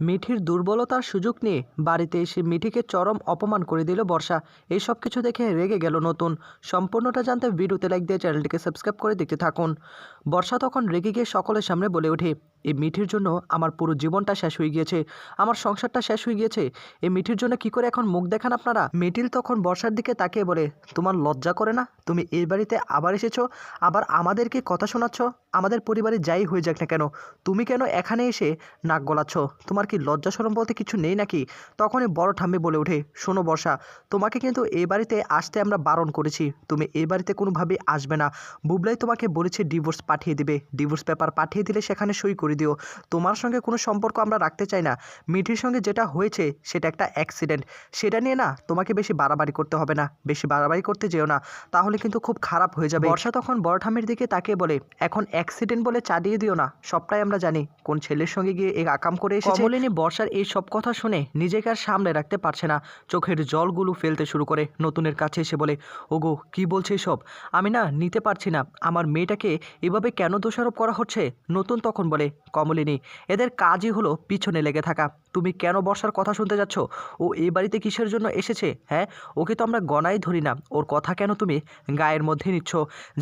মিঠির দুর্বলতার সুযোগ নিয়ে বাড়িতে এসে মিঠিকে চরম অপমান করে দিল বর্ষা। এই সব কিছু দেখে রেগে গেল নতুন। সম্পূর্ণটা জানতে ভিডিওতে লাইক দিয়ে চ্যানেলটিকে সাবস্ক্রাইব করে দেখতে থাকুন। বর্ষা তখন রেগে গিয়ে সকলের সামনে বলে ওঠে, এই মিঠির জন্য আমার পুরো জীবনটা শেষ হয়ে গিয়েছে, আমার সংসারটা শেষ হয়ে গিয়েছে। এই মিঠির জন্য কি করে এখন মুখ দেখান আপনারা? মিঠিল তখন বর্ষার দিকে তাকিয়ে বলে, তোমার লজ্জা করে না? তুমি এই বাড়িতে আবার এসেছো, আবার আমাদেরকে কথা শোনাচ্ছ। আমাদের পরিবারে যাই হয়ে যাক না কেন, তুমি কেন এখানে এসে নাক গলাচ্ছ? তোমার কি লজ্জা শরম বলতে কিছু নেই নাকি? তখনই বড় ঠাম্মি বলে ওঠে, শোনো বর্ষা, তোমাকে কিন্তু এই বাড়িতে আসতে আমরা বারণ করেছি। তুমি এই বাড়িতে কোনোভাবেই আসবে না। বুবলাই তোমাকে বলেছে ডিভোর্স পাঠিয়ে দিবে, ডিভোর্স পেপার পাঠিয়ে দিলে সেখানে সই করে দিও। তোমার সঙ্গে কোনো সম্পর্ক আমরা রাখতে চাই না। মিঠির সঙ্গে যেটা হয়েছে সেটা একটা অ্যাক্সিডেন্ট, সেটা নিয়ে না তোমাকে বেশি বাড়াবাড়ি করতে হবে না, বেশি বাড়াবাড়ি করতে যেও না, তাহলে কিন্তু খুব খারাপ হয়ে যাবে। বর্ষা তখন বড় ঠাম্মির দিকে তাকিয়ে বলে, এখন অ্যাক্সিডেন্ট বলে চালিয়ে দিও না, সবটাই আমরা জানি কোন ছেলের সঙ্গে গিয়ে এই আকাম করে এসেছে। কমলিনী বর্ষার এই সব কথা শুনে নিজেকে আর সামলে রাখতে পারছে না, চোখের জলগুলো ফেলতে শুরু করে। নতুনের কাছে এসে বলে, ওগো কি বলছে এসব? আমি না নিতে পারছি না, আমার মেয়েটাকে এভাবে কেন দোষারোপ করা হচ্ছে? নতুন তখন বলে, কমলিনী, এদের কাজই হলো পিছনে লেগে থাকা। তুমি কেন বর্ষার কথা শুনতে যাচ্ছ? ও এই বাড়িতে কিসের জন্য এসেছে? হ্যাঁ, ওকে তো আমরা গণাই ধরি না, ওর কথা কেন তুমি গায়ের মধ্যে নিচ্ছ?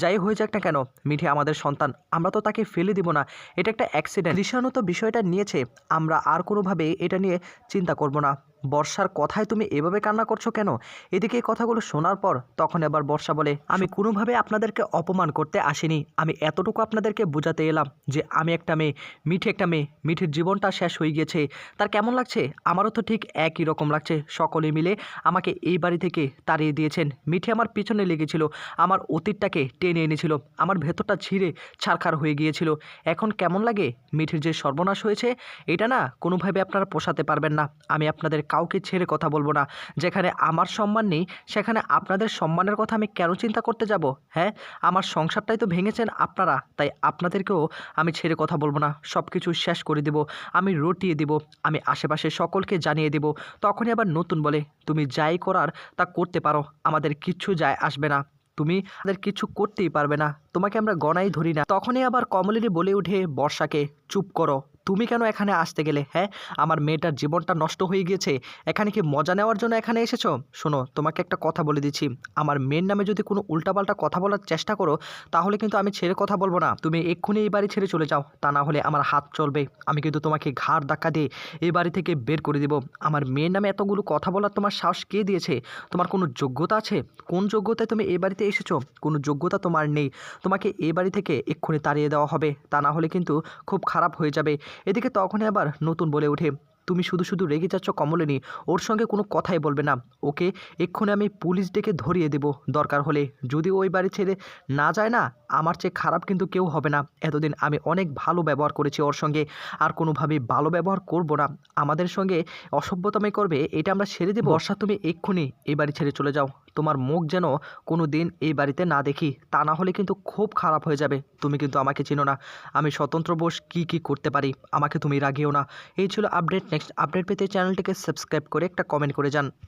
যাই হয়ে যাক না কেন, মিঠি আমাদের সন্তান, আমরা তো তাকে ফেলে দিব না। এটা একটা অ্যাক্সিডেন্ট। ঋষানু তো বিষয়টা নিয়েছে, আমরা আর কোনোভাবে এটা নিয়ে চিন্তা করব না। বর্ষার কথায় তুমি এভাবে কান্না করছো কেন? এদিকে এই কথাগুলো শোনার পর তখন এবার বর্ষা বলে, আমি কোনোভাবে আপনাদেরকে অপমান করতে আসিনি, আমি এতটুকু আপনাদেরকে বোঝাতে এলাম যে আমি একটা মেয়ে, মিঠি একটা মেয়ে, মিঠির জীবনটা শেষ হয়ে গিয়েছে। তার কেমন লাগছে? আমারও তো ঠিক একই রকম লাগছে। সকলে মিলে আমাকে এই বাড়ি থেকে তাড়িয়ে দিয়েছেন। মিঠি আমার পিছনে লেগেছিল, আমার অতীতটাকে টেনে এনেছিল, আমার ভেতরটা ছিঁড়ে ছারখার হয়ে গিয়েছিল। এখন কেমন লাগে? মিঠির যে সর্বনাশ হয়েছে, এটা না কোনোভাবে আপনারা পোষাতে পারবেন না। আমি আপনাদের কাউকে ছেড়ে কথা বলবো না। যেখানে আমার সম্মান নেই সেখানে আপনাদের সম্মানের কথা আমি কেন চিন্তা করতে যাব? হ্যাঁ, আমার সংসারটাই তো ভেঙেছেন আপনারা, তাই আপনাদেরকেও আমি ছেড়ে কথা বলবো না। সব কিছু শেষ করে দেব, আমি রটিয়ে দেব, আমি আশেপাশে সকলকে জানিয়ে দেব। তখনই আবার নতুন বলে, তুমি যাই করার তা করতে পারো, আমাদের কিচ্ছু যায় আসবে না, তুমি আমাদের কিছু করতেই পারবে না, তোমাকে আমরা গণাই ধরি না। তখনই আবার কমলিনী বলে উঠে বর্ষাকে, চুপ করো, তুমি কেন এখানে আসতে গেলে? হ্যাঁ, আমার মেয়েটার জীবনটা নষ্ট হয়ে গিয়েছে, এখানে কি মজা নেওয়ার জন্য এখানে এসেছো? শোনো, তোমাকে একটা কথা বলে দিচ্ছি, আমার মেয়ের নামে যদি কোনো উল্টাপাল্টা কথা বলার চেষ্টা করো তাহলে কিন্তু আমি ছেড়ে কথা বলবো না। তুমি এক্ষুনি এই বাড়ি ছেড়ে চলে যাও, তা না হলে আমার হাত চলবে। আমি কিন্তু তোমাকে ঘাড় ধাক্কা দিয়ে এই বাড়ি থেকে বের করে দেব। আমার মেয়ের নামে এতগুলো কথা বলার তোমার সাহস কে দিয়েছে? তোমার কোনো যোগ্যতা আছে? কোন যোগ্যতায় তুমি এই বাড়িতে এসেছো? কোনো যোগ্যতা তোমার নেই। তোমাকে এই বাড়ি থেকে এক্ষুনি তাড়িয়ে দেওয়া হবে, তা না হলে কিন্তু খুব খারাপ হয়ে যাবে। এদিকে তখনই আবার নতুন বলে ওঠে, তুমি শুধু শুধু রেগে যাচ্ছ কমলিনী, ওর সঙ্গে কোনো কথাই বলবে না। ওকে এক্ষুনি আমি পুলিশ ডেকে ধরিয়ে দেব, দরকার হলে। যদি ওই বাড়ি ছেড়ে না যায় না, আমার চেয়ে খারাপ কিন্তু কেউ হবে না। এতদিন আমি অনেক ভালো ব্যবহার করেছি ওর সঙ্গে, আর কোনোভাবেই ভালো ব্যবহার করব না। আমাদের সঙ্গে অসভ্যতামি করবে, এটা আমরা ছেড়ে দেব। বর্ষা, তুমি এক্ষুনি এই বাড়ি ছেড়ে চলে যাও, তোমার মুখ যেন কোনো দিন এই বাড়িতে না দেখি, তা না হলে কিন্তু খুব খারাপ হয়ে যাবে। তুমি কিন্তু আমাকে চিনো না, আমি স্বতন্ত্র বোস কী করতে পারি, আমাকে তুমি রাগিও না। এই ছিল আপডেট। নেক্সট আপডেট পেতে চ্যানেলটিকে সাবস্ক্রাইব করে একটা কমেন্ট করে যান।